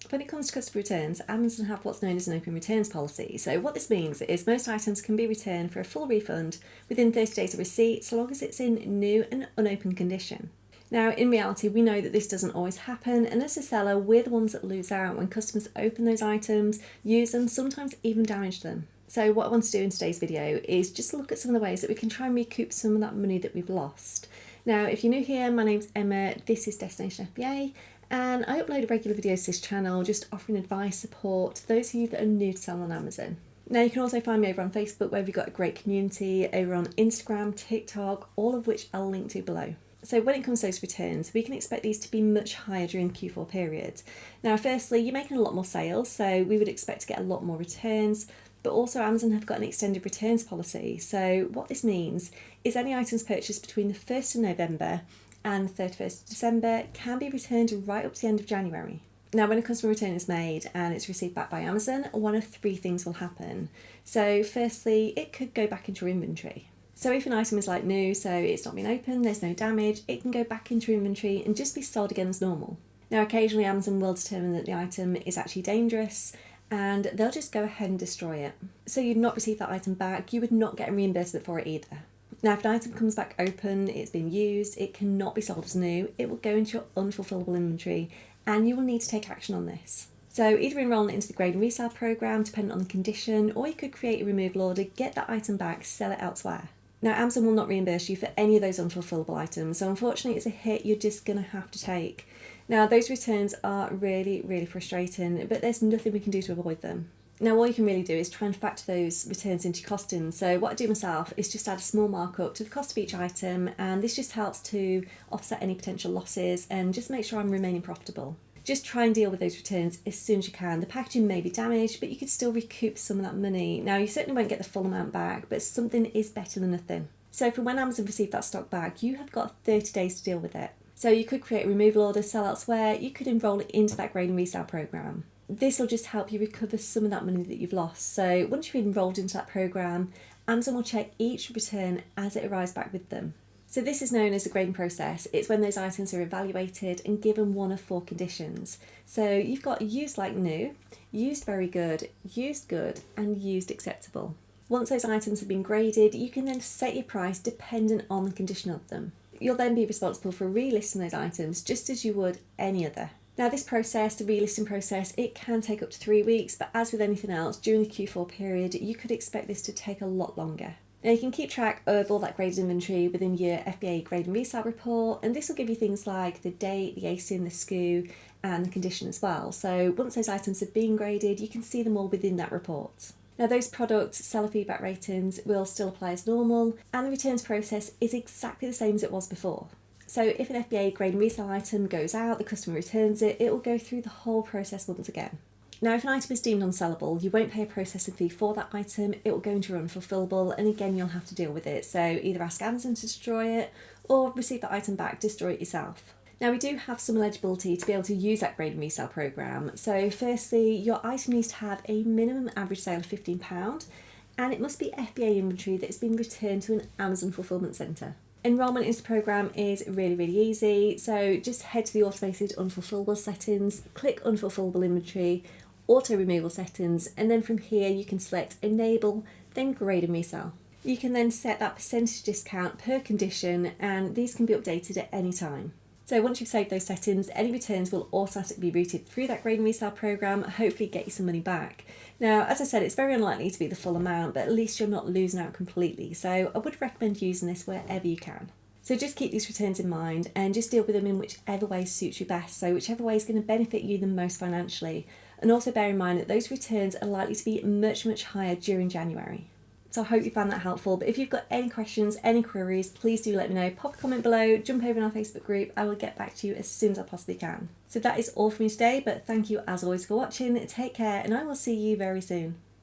When it comes to customer returns, Amazon have what's known as an open returns policy. So what this means is most items can be returned for a full refund within 30 days of receipt, so long as it's in new and unopened condition. Now, in reality, we know that this doesn't always happen, and as a seller, we're the ones that lose out when customers open those items, use them, sometimes even damage them. So what I want to do in today's video is just look at some of the ways that we can try and recoup some of that money that we've lost. Now, if you're new here, my name's Emma, this is Destination FBA, and I upload regular videos to this channel just offering advice, support to those of you that are new to selling on Amazon. Now, you can also find me over on Facebook, where we've got a great community, over on Instagram, TikTok, all of which I'll link to below. So when it comes to those returns, we can expect these to be much higher during the Q4 period. Now, firstly, you're making a lot more sales, so we would expect to get a lot more returns, but also Amazon have got an extended returns policy. So what this means is any items purchased between the 1st of November and the 31st of December can be returned right up to the end of January. Now, when a customer return is made and it's received back by Amazon, one of three things will happen. So firstly, it could go back into your inventory. So if an item is like new, so it's not been opened, there's no damage, it can go back into inventory and just be sold again as normal. Now, occasionally Amazon will determine that the item is actually dangerous and they'll just go ahead and destroy it. So you'd not receive that item back, you would not get a reimbursement for it either. Now, if an item comes back open, it's been used, it cannot be sold as new, it will go into your unfulfillable inventory and you will need to take action on this. So either enrol it into the grade and resale program, depending on the condition, or you could create a removal order, get that item back, sell it elsewhere. Now, Amazon will not reimburse you for any of those unfulfillable items, so unfortunately it's a hit you're just going to have to take. Now, those returns are really frustrating, but there's nothing we can do to avoid them. Now, all you can really do is try and factor those returns into your costing. So what I do myself is just add a small markup to the cost of each item, and this just helps to offset any potential losses and just make sure I'm remaining profitable. Just try and deal with those returns as soon as you can. The packaging may be damaged, but you could still recoup some of that money. Now, you certainly won't get the full amount back, but something is better than nothing. So from when Amazon received that stock back, you have got 30 days to deal with it. So you could create a removal order, sell elsewhere, you could enrol it into that grade and resale program. This will just help you recover some of that money that you've lost. So once you've enrolled into that program, Amazon will check each return as it arrives back with them. So this is known as the grading process. It's when those items are evaluated and given one of four conditions. So you've got used like new, used very good, and used acceptable. Once those items have been graded, you can then set your price dependent on the condition of them. You'll then be responsible for relisting those items just as you would any other. Now, this process, the relisting process, it can take up to 3 weeks, but as with anything else, during the Q4 period, you could expect this to take a lot longer. Now, you can keep track of all that graded inventory within your FBA grade and resale report, and this will give you things like the date, the ASIN, the SKU, and the condition as well. So once those items have been graded, you can see them all within that report. Now, those product seller feedback ratings will still apply as normal, and the returns process is exactly the same as it was before. So if an FBA grade and resale item goes out, the customer returns it, it will go through the whole process once again. Now, if an item is deemed unsellable, you won't pay a processing fee for that item, it will go into your unfulfillable, and again, you'll have to deal with it. So either ask Amazon to destroy it, or receive that item back, destroy it yourself. Now, we do have some eligibility to be able to use that grade and resale program. So firstly, your item needs to have a minimum average sale of £15, and it must be FBA inventory that has been returned to an Amazon fulfillment centre. Enrolment into the program is really easy, so just head to the automated unfulfillable settings, click unfulfillable inventory, auto removal settings, and then from here you can select enable, then grade and resell. You can then set that percentage discount per condition, and these can be updated at any time. So once you've saved those settings, any returns will automatically be routed through that grade and resale program, hopefully get you some money back. Now, as I said, it's very unlikely to be the full amount, but at least you're not losing out completely. So I would recommend using this wherever you can. So just keep these returns in mind and just deal with them in whichever way suits you best. So whichever way is going to benefit you the most financially. And also bear in mind that those returns are likely to be much higher during January. So I hope you found that helpful, but if you've got any questions, any queries, please do let me know. Pop a comment below, jump over in our Facebook group, I will get back to you as soon as I possibly can. So that is all from me today, but thank you as always for watching, take care, and I will see you very soon.